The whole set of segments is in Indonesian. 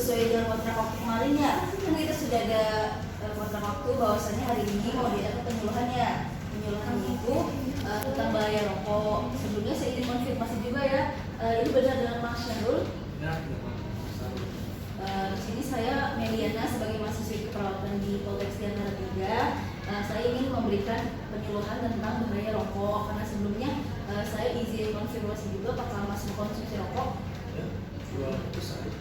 sesuai dengan kontrak waktu kemarin ya, kan kita sudah ada kontrak waktu bahwasannya hari ini mau diadakan penyuluhannya. Penyuluhan itu tentang bahaya rokok. Sebelumnya saya ingin konfirmasi juga ya, ini benar dengan Mas Syahrul? Ya, Di sini saya Meliana sebagai mahasiswa keperawatan di Poltekkes Diantara 3. Saya ingin memberikan penyuluhan tentang bahaya rokok karena sebelumnya saya izin konfirmasi juga apakah Mas mengkonsumsi rokok. ya, 2 hari.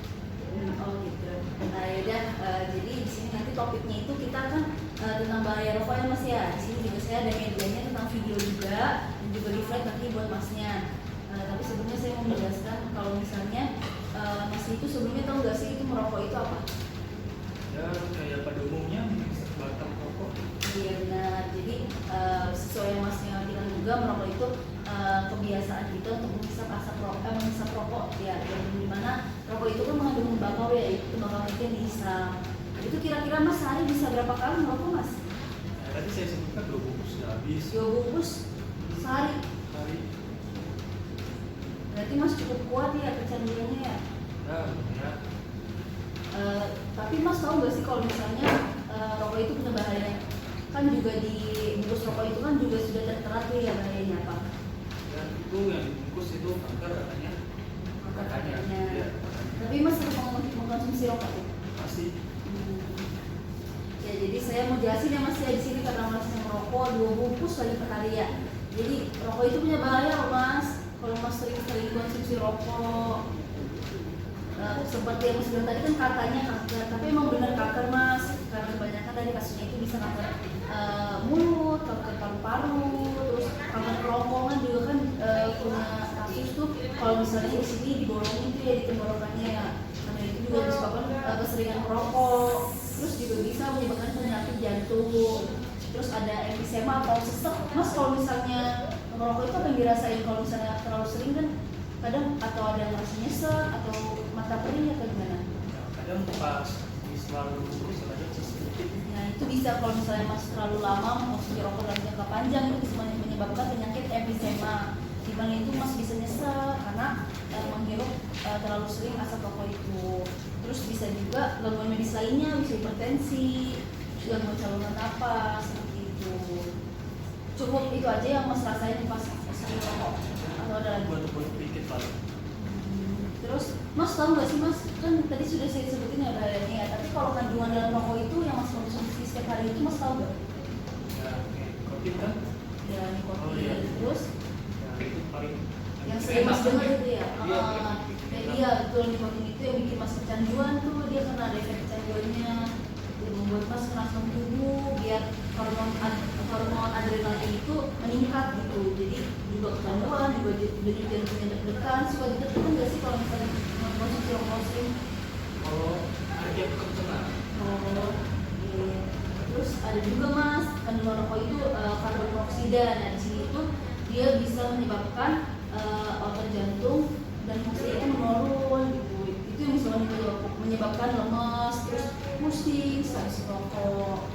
Oh gitu. Yaudah, jadi di sini nanti topiknya itu kita kan tentang bahaya rokok ya Mas ya. Di sini juga saya ada medianya tentang video juga dan juga di flag nanti buat Masnya. Tapi sebelumnya saya mau menjelaskan kalau misalnya Mas itu sebelumnya tahu nggak sih itu merokok itu apa? Ya, kayak pada umumnya batang rokok. Iya benar. Jadi sesuai yang Masnya bilang juga merokok itu kebiasaan kita untuk menghisap asap rokok, menghisap rokok ya. Yang dimana rokok itu kan mengandung tembakau ya, itu tembakau itu yang dihisap. Itu kira-kira Mas sehari bisa berapa kali merokok Mas? Ya, tadi saya sebutkan 2 bungkus sudah habis. 2 bungkus sehari. Hari. Berarti Mas cukup kuat ya kecanduannya ya. Ya. Tapi Mas tahu nggak sih kalau misalnya rokok itu punya bahaya? Kan juga di bungkus rokok itu kan juga sudah tertera tuh ya bahayanya apa? Ya, itu yang dibungkus itu kanker katanya. Katanya. Ya, Tapi Mas tetap mengkonsumsi rokok ya? pasti. Ya jadi saya mau jelasin ya Mas ya di sini karena Mas yang merokok 2 bungkus lagi per hari ya. Jadi rokok itu punya bahaya loh Mas. Kalau Mas sering-sering konsumsi rokok, seperti yang Mas bilang tadi kan katanya kanker, tapi emang benar kanker Mas. Karena kebanyakan dari kasusnya itu bisa kanker mulut, kanker paru-paru, terus kanker kerongkongan juga kan punya kasus tuh. Kalau misalnya di sini dibolongin tuh ya di tenggorokannya ya. Karena itu juga disebabkan keseringan merokok. Terus juga bisa menyebabkan penyakit jantung. Terus ada emfisema atau sesek. Mas kalau misalnya merokok itu apa yang dirasain kalau misalnya terlalu sering kan kadang atau ada yang merasa nyesek atau mata perih atau gimana? Ya, kadang pas selalu bungkus ada sedikit. Nah itu bisa kalau misalnya Mas terlalu lama mengkonsumsi rokok dalam jangka panjang itu bisa menyebabkan penyakit emfisema. Di mana itu Mas bisa nyesek karena menghirup terlalu sering asap rokok itu. Terus bisa juga gangguan medis lainnya, bisa hipertensi, gangguan saluran napas seperti itu. Cukup itu aja yang Mas rasain pas sering rokok atau ada lagi? Buat dikit paling. Terus Mas tahu nggak sih Mas, kan tadi sudah saya sebutin ya bahayanya ya, tapi kalau kandungan dalam rokok itu yang Mas konsumsi setiap hari itu Mas tahu nggak? Ya, nikotin kan? Ya nikotin. Oh, iya. Terus Ya, itu paling yang sering Mas dengar itu ya? Iya, Iya betul, nikotin itu yang bikin Mas kecanduan tuh, dia karena ada efek kecanduannya, dia membuat Mas merangsang tubuh biar hormon adrenalin itu meningkat gitu. Jadi juga kecanduan, juga jadi jantungnya deg-degan. Suka deg-degan nggak sih kalau misalnya mengkonsumsi rokok sering? kalau harga kekencengan. Oh, iya. Terus ada juga Mas, kandungan rokok itu karbon monoksida. Nah di sini tuh dia bisa menyebabkan otot jantung dan fungsinya menurun gitu. Itu yang bisa menyebabkan lemas, terus pusing, stres rokok.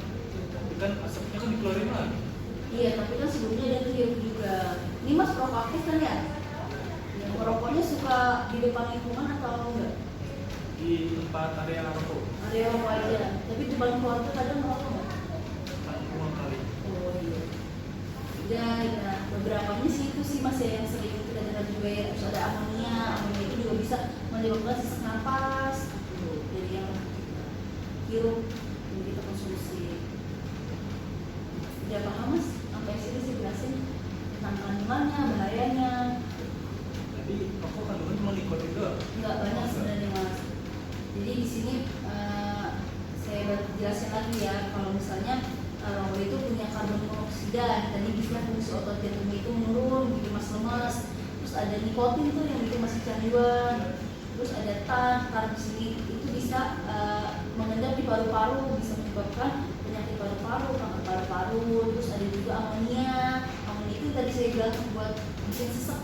Tapi kan asapnya kan dikeluarin lagi. Iya, tapi kan sebelumnya ada kehirup juga. Ini Mas perokok aktif kan ya? Yang merokoknya suka di depan lingkungan atau enggak? Di tempat area rokok Area rokok aja. Tapi di depan keluarga kadang merokok nggak? kan 2 kali. Oh iya. Ya, beberapanya sih itu sih Mas ya yang sering kita dengar juga ya. Terus ada amonia itu juga bisa menyebabkan sesak napas. Gitu. Jadi yang hirup yang kita konsumsi. Udah paham Mas? Sampai sini sih jelasin tentang kandungannya, bahayanya. Jadi rokok kandungan cuma nikotin doang. Nggak banyak sebenarnya Mas. Jadi di sini saya jelasin lagi ya kalau misalnya rokok itu punya karbon monoksida, tadi bisa fungsi otot jantung itu menurun, bikin Mas lemas. Terus ada nikotin tuh yang bikin Mas kecanduan. Terus ada tar di sini itu bisa mengendap di paru-paru, bisa menyebabkan penyakit paru-paru, kanker paru-paru. Terus ada juga amonia itu tadi saya bilang buat bikin sesek.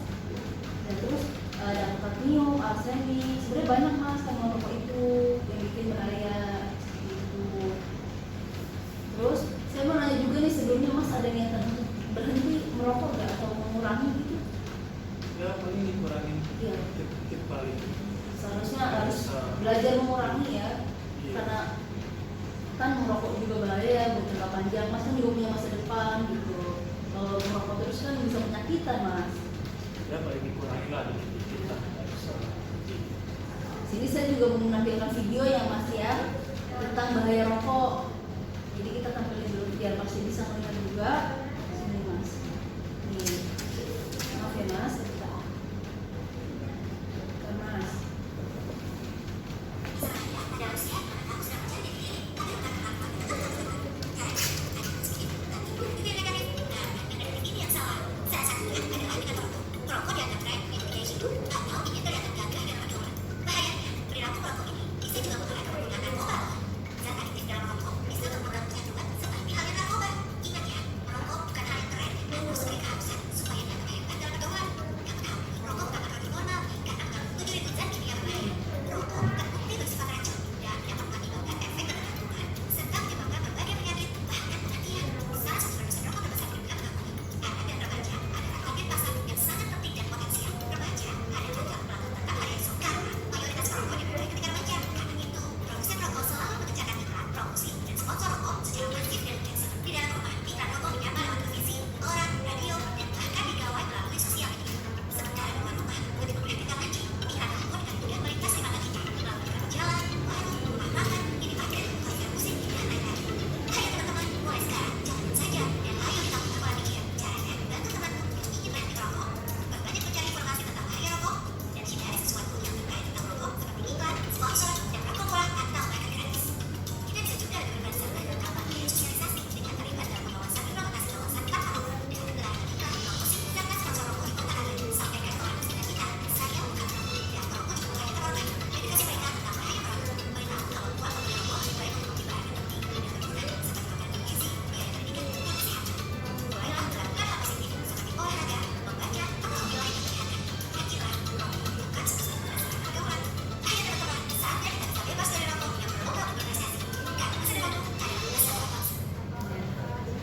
Dan terus ada kadmium, arsenik, sebenarnya banyak Mas kandungan rokok itu yang bikin bahaya gitu. Terus saya mau nanya juga nih sebelumnya Mas ada niatan untuk berhenti merokok nggak atau mengurangi gitu? Ya paling dikurangin Iya. dikit paling. Seharusnya harus belajar mengurangi ya, Iya. karena kan merokok juga bahaya buat jangka panjang. Mas kan juga punya masa depan gitu. Kalau merokok terus kan bisa menyakitkan mas. Ya paling dikurangi lah dikit-dikit lah, nggak bisa. Sini saya juga mau menampilkan video yang mas ya tentang bahaya rokok. Jadi kita tampilin dulu biar pasti bisa melihat juga. Sini mas. Nih, maaf ya mas. Kan mas.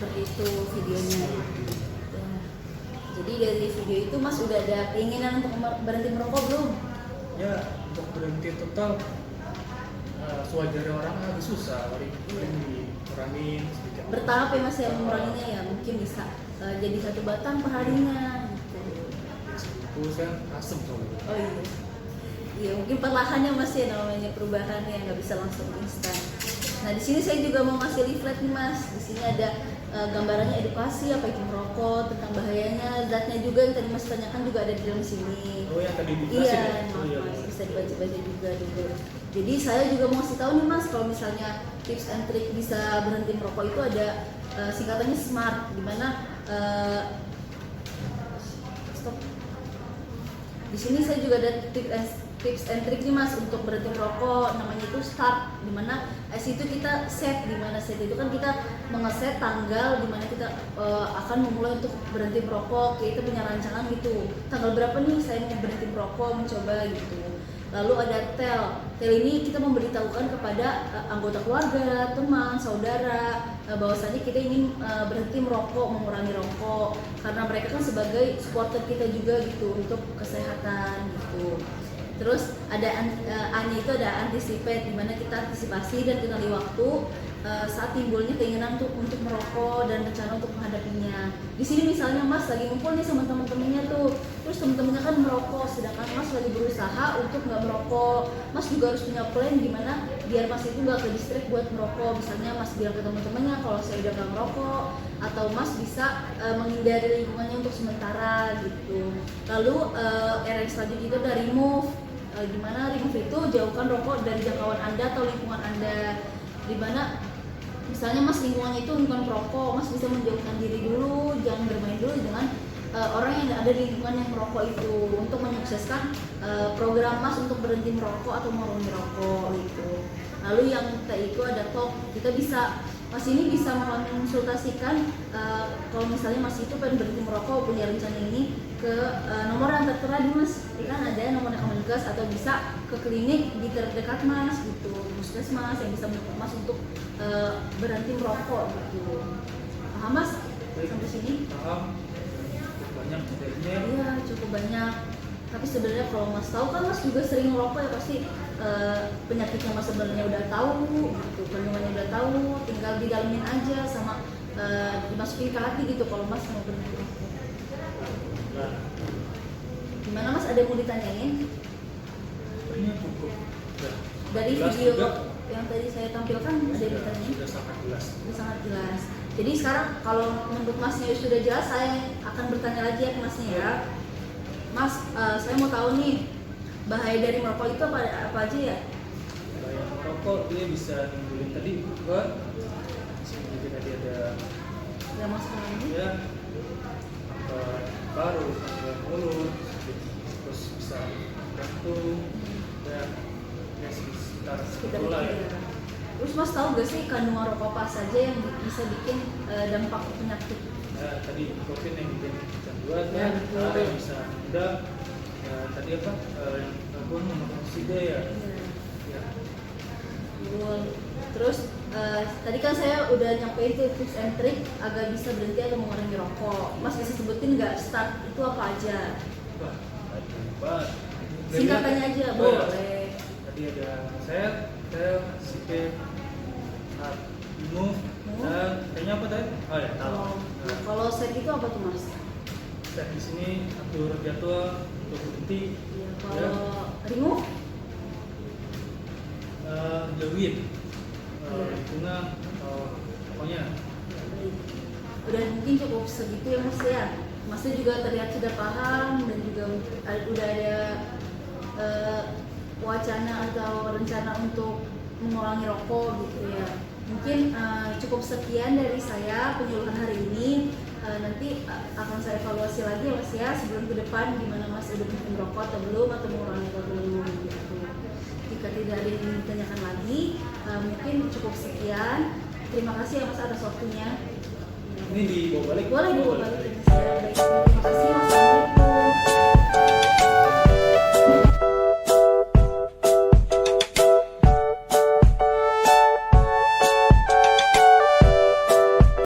Seperti itu videonya. Ya. Jadi dari video itu mas udah ada keinginan untuk berhenti merokok belum? Ya untuk berhenti total sewajarnya orang agak susah, paling dikurangin sedikit. Bertahap ya mas ya menguranginya ya, mungkin bisa jadi 1 batang perharinya gitu. Itu saya asem soalnya. Oh iya. Iya mungkin perlahannya mas ya, namanya perubahan yang nggak bisa langsung instan. Nah di sini saya juga mau ngasih leaflet nih mas. Di sini ada gambarannya edukasi apa itu merokok, tentang bahayanya, zatnya juga yang tadi mas tanyakan juga ada di dalam sini. Oh yang tadi dijelasin Iya, ya? maaf Oh, iya. mas, bisa dibaca-baca juga dulu. Jadi saya juga mau kasih tahu nih mas, kalau misalnya tips and trick bisa berhenti merokok itu ada singkatannya SMART, dimana stop. Di sini saya juga ada tips and trick nih mas untuk berhenti merokok, namanya itu START, dimana S itu kita set, dimana set itu kan kita mengeset tanggal dimana kita akan memulai untuk berhenti merokok. Kita punya rancangan gitu, tanggal berapa nih saya mau berhenti merokok, mencoba gitu. Lalu ada tel ini kita memberitahukan kepada anggota keluarga, teman, saudara bahwasanya kita ingin berhenti merokok, mengurangi rokok, karena mereka kan sebagai supporter kita juga gitu untuk kesehatan gitu. Terus ada A-nya itu ada anticipate, dimana kita antisipasi dan kenali waktu saat timbulnya keinginan untuk merokok dan rencana untuk menghadapinya. Di sini misalnya mas lagi ngumpul nih sama teman-temannya tuh, terus teman-temannya kan merokok, sedangkan mas lagi berusaha untuk nggak merokok. Mas juga harus punya plan gimana biar mas itu nggak ke distract buat merokok. Misalnya mas bilang ke teman-temannya kalau saya udah nggak merokok, atau mas bisa menghindari lingkungannya untuk sementara gitu. Lalu era yang selanjutnya itu ada remove. Dimana remove itu jauhkan rokok dari jangkauan anda atau lingkungan anda, dimana misalnya mas lingkungannya itu lingkungan perokok, mas bisa menjauhkan diri dulu, jangan bermain dulu dengan orang yang ada di lingkungan yang merokok itu, untuk menyukseskan program mas untuk berhenti merokok atau mengurangi rokok gitu. Lalu yang itu ada talk, kita bisa mas ini bisa mengonsultasikan kalau misalnya mas itu pengen berhenti merokok, punya rencana ini ke nomor yang tertera di mas, kan ada nomor Kemenkes, atau bisa ke klinik di terdekat mas gitu, puskesmas yang bisa mendukung mas untuk berhenti merokok gitu. Paham mas? Sampai sini? Paham. Cukup banyak materinya. Iya cukup banyak. Tapi sebenarnya kalau Mas tahu kan Mas juga sering ngerokok ya, pasti penyakitnya Mas sebenarnya udah tahu gitu, kandungannya udah tahu, tinggal didalemin aja sama dimasukin ke hati gitu kalau Mas mau berhenti rokok. Nah, Gimana Mas, ada yang mau ditanyain? ini cukup. Ya. Dari Jelas video juga. yang tadi saya tampilkan ada yang ditanyain? Sudah sangat jelas. Sudah sangat jelas. Jadi sekarang kalau menurut Masnya sudah jelas, saya akan bertanya lagi ya ke Masnya ya. Mas, saya mau tahu nih, bahaya dari merokok itu apa aja ya? Bahaya merokok dia bisa nimbulin tadi buat sini juga tadi ada Ya Mas ini? ya kanker paru, kanker mulut, terus bisa jantung dan ya sekitar Sekitar itulah itu ya. ya. Terus Mas tahu gak sih kandungan rokok apa saja yang bisa bikin dampak penyakit? Ya, tadi nikotin yang bikin kecanduan Ya, ya, betul. ada yang bisa muda, ya, tadi apa yang karbon monoksida ya, Iya. ya Betul. Terus tadi kan saya udah nyampein tuh tips and trick agar bisa berhenti atau mengurangi rokok. Mas bisa sebutin nggak start itu apa aja? wah hebat. Singkatannya aja, Oh, ya. boleh. Tadi ada saya CP move dan kayaknya apa tadi? Oh ya, tahu. Nah, Kalau set itu apa tuh Mas? saya di sini atur jadwal untuk berhenti. Iya, kalau remove? Jauhin Iya. lingkungan atau pokoknya Udah mungkin cukup segitu ya Mas ya. Masnya juga terlihat sudah paham dan juga udah ada wacana atau rencana untuk mengurangi rokok gitu ya. Mungkin cukup sekian dari saya penyuluhan hari ini. Nanti akan saya evaluasi lagi ya Mas ya sebelum ke depan gimana Mas udah berhenti merokok atau belum, atau mengurangi atau belum gitu. Jika tidak ada yang ditanyakan lagi, mungkin cukup sekian. Terima kasih ya Mas atas waktunya. ini dibawa balik. Boleh dibawa balik.